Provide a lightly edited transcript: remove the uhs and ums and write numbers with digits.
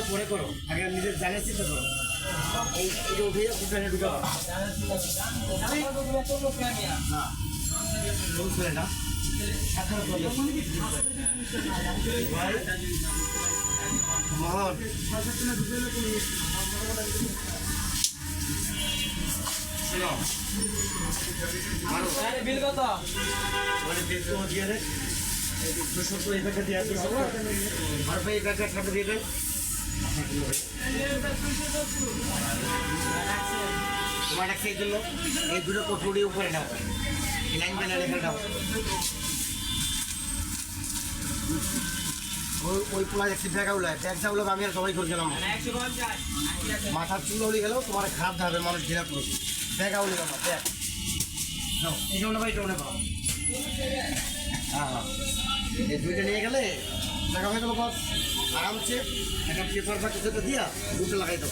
পরে করো আগে নিজের জায়গায় চিন্তা করো উঠে ঢুকা না মোহন বিল কত দিয়ে দেয় 200 এই প্যাকেট দিয়ে 200 আর ভাই এই প্যাকেট সাথে দিয়ে দেয় তোমার সেই জন্য এই দুটো কটুরি উপরে নাও লাইন বেলা রেখে দাও ওই পোলা একটি ব্যাগ উলায় আমি আর সবাই করে গেলাম মাথার চুল উলি গেলেও তোমার খারাপ দেখাবে মানুষ ঘেরা করবে ব্যাগ উলি গেল ব্যাগ এই জন্য ভাই টোনে পাও হ্যাঁ এই দুইটা নিয়ে গেলে দেখা হয়ে গেল বস আরামসে একটা পেপার বা কিছুটা দিয়া দুটো লাগাই দাও